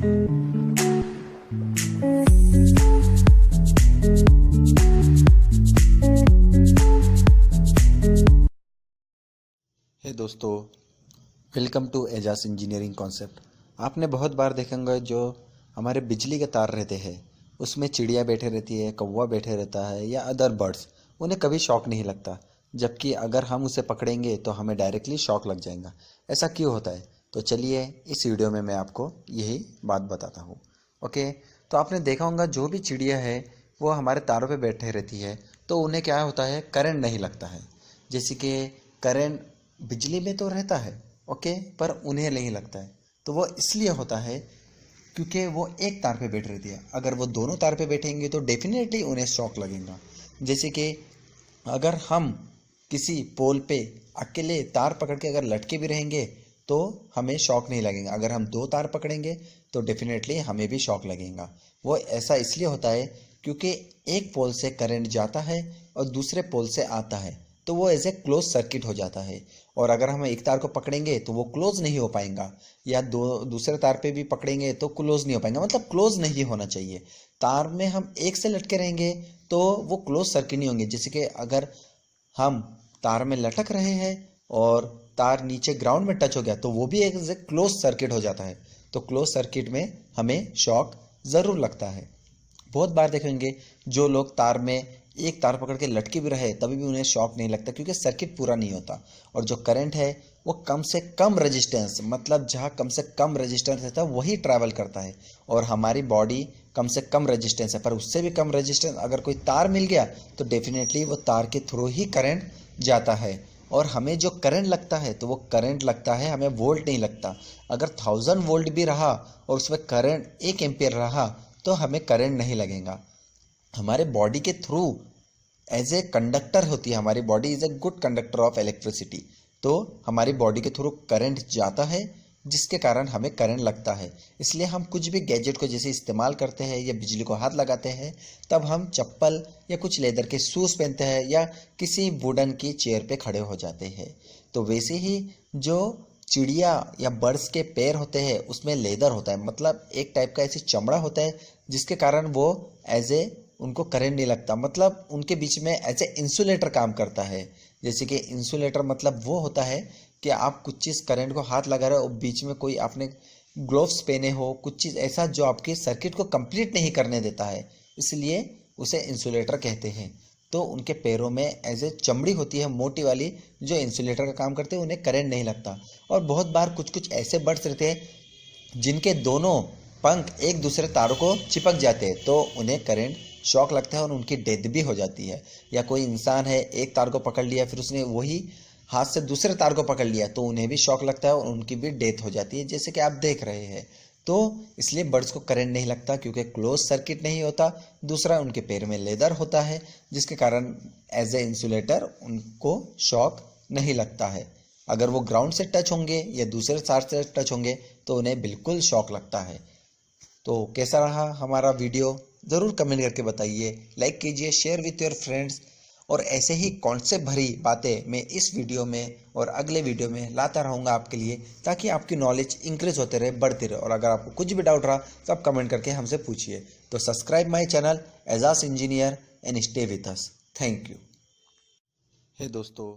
हे दोस्तों, welcome to Ejaz engineering concept. आपने बहुत बार देखा होगा जो हमारे बिजली के तार रहते हैं उसमें चिड़िया बैठे रहती है, कौवा बैठे रहता है या अदर बर्ड्स, उन्हें कभी शॉक नहीं लगता। जबकि अगर हम उसे पकड़ेंगे तो हमें डायरेक्टली शॉक लग जाएगा। ऐसा क्यों होता है? तो चलिए इस वीडियो में मैं आपको यही बात बताता हूँ। ओके, तो आपने देखा होगा जो भी चिड़िया है वो हमारे तारों पे बैठे रहती है तो उन्हें क्या होता है, करंट नहीं लगता है। जैसे कि करंट बिजली में तो रहता है, ओके, पर उन्हें नहीं लगता है। तो वो इसलिए होता है क्योंकि वो एक तार पे बैठ रहती है। अगर वो दोनों तार पे बैठेंगे तो डेफिनेटली उन्हें शॉक लगेगा। जैसे कि अगर हम किसी पोल पे अकेले तार पकड़ के अगर लटके भी रहेंगे तो हमें शॉक नहीं लगेगा। अगर हम दो तार पकड़ेंगे तो डेफिनेटली हमें भी शॉक लगेगा। वो ऐसा इसलिए होता है क्योंकि एक पोल से करंट जाता है और दूसरे पोल से आता है, तो वो एज ए क्लोज सर्किट हो जाता है। और अगर हम एक तार को पकड़ेंगे तो वो क्लोज नहीं हो पाएगा, या दूसरे तार पे भी पकड़ेंगे तो क्लोज नहीं हो पाएगा, मतलब क्लोज नहीं होना चाहिए। तार में हम एक से लटके रहेंगे तो वो क्लोज सर्किट नहीं होंगे। जैसे कि अगर हम तार में लटक रहे हैं और तार नीचे ग्राउंड में टच हो गया तो वो भी एक क्लोज सर्किट हो जाता है। तो क्लोज सर्किट में हमें शॉक ज़रूर लगता है। बहुत बार देखेंगे जो लोग तार में एक तार पकड़ के लटके भी रहे तभी भी उन्हें शॉक नहीं लगता क्योंकि सर्किट पूरा नहीं होता। और जो करंट है वो कम से कम रेजिस्टेंस, मतलब जहाँ कम से कम रेजिस्टेंस रहता है वही ट्रैवल करता है। और हमारी बॉडी कम से कम रेजिस्टेंस है, पर उससे भी कम रेजिस्टेंस अगर कोई तार मिल गया तो डेफिनेटली वो तार के थ्रू ही करंट जाता है। और हमें जो करंट लगता है तो वो करंट लगता है, हमें वोल्ट नहीं लगता। अगर 1000 वोल्ट भी रहा और उसमें करंट 1 एम्पियर रहा तो हमें करंट नहीं लगेगा। हमारे बॉडी के थ्रू एज ए कंडक्टर होती है, हमारी body is a good conductor of electricity. तो हमारी बॉडी के थ्रू करंट जाता है जिसके कारण हमें करंट लगता है। इसलिए हम कुछ भी गैजेट को जैसे इस्तेमाल करते हैं या बिजली को हाथ लगाते हैं तब हम चप्पल या कुछ लेदर के शूज़ पहनते हैं या किसी वुडन की चेयर पे खड़े हो जाते हैं। तो वैसे ही जो चिड़िया या बर्ड्स के पैर होते हैं उसमें लेदर होता है, मतलब एक टाइप का ऐसे चमड़ा होता है जिसके कारण वो एज ए उनको करंट नहीं लगता, मतलब उनके बीच में एज ए इंसुलेटर काम करता है। जैसे कि इंसुलेटर मतलब वो होता है कि आप कुछ चीज़ करंट को हाथ लगा रहे हो और बीच में कोई आपने ग्लोव्स पहने हो, कुछ चीज़ ऐसा जो आपके सर्किट को कंप्लीट नहीं करने देता है, इसलिए उसे इंसुलेटर कहते हैं। तो उनके पैरों में एज ए चमड़ी होती है मोटी वाली जो इंसुलेटर का काम करते हैं, उन्हें करंट नहीं लगता। और बहुत बार कुछ कुछ ऐसे बर्ड्स रहते हैं जिनके दोनों पंख एक दूसरे तारों को चिपक जाते हैं तो उन्हें करंट शॉक लगता है और उनकी डेथ भी हो जाती है। या कोई इंसान है एक तार को पकड़ लिया फिर उसने वही हाथ से दूसरे तार को पकड़ लिया तो उन्हें भी शॉक लगता है और उनकी भी डेथ हो जाती है, जैसे कि आप देख रहे हैं। तो इसलिए बर्ड्स को करंट नहीं लगता क्योंकि क्लोज सर्किट नहीं होता। दूसरा, उनके पैर में लेदर होता है जिसके कारण एज ए इंसुलेटर उनको शॉक नहीं लगता है। अगर वो ग्राउंड से टच होंगे या दूसरे तार से टच होंगे तो उन्हें बिल्कुल शॉक लगता है। तो कैसा रहा हमारा वीडियो ज़रूर कमेंट करके बताइए, लाइक कीजिए, शेयर विथ योर फ्रेंड्स। और ऐसे ही कॉन्सेप्ट भरी बातें मैं इस वीडियो में और अगले वीडियो में लाता रहूँगा आपके लिए, ताकि आपकी नॉलेज इंक्रीज होते रहे, बढ़ती रहे। और अगर आपको कुछ भी डाउट रहा तो आप कमेंट करके हमसे पूछिए। तो subscribe my channel Ejaz engineer and stay with us. Thank you. Hey दोस्तों,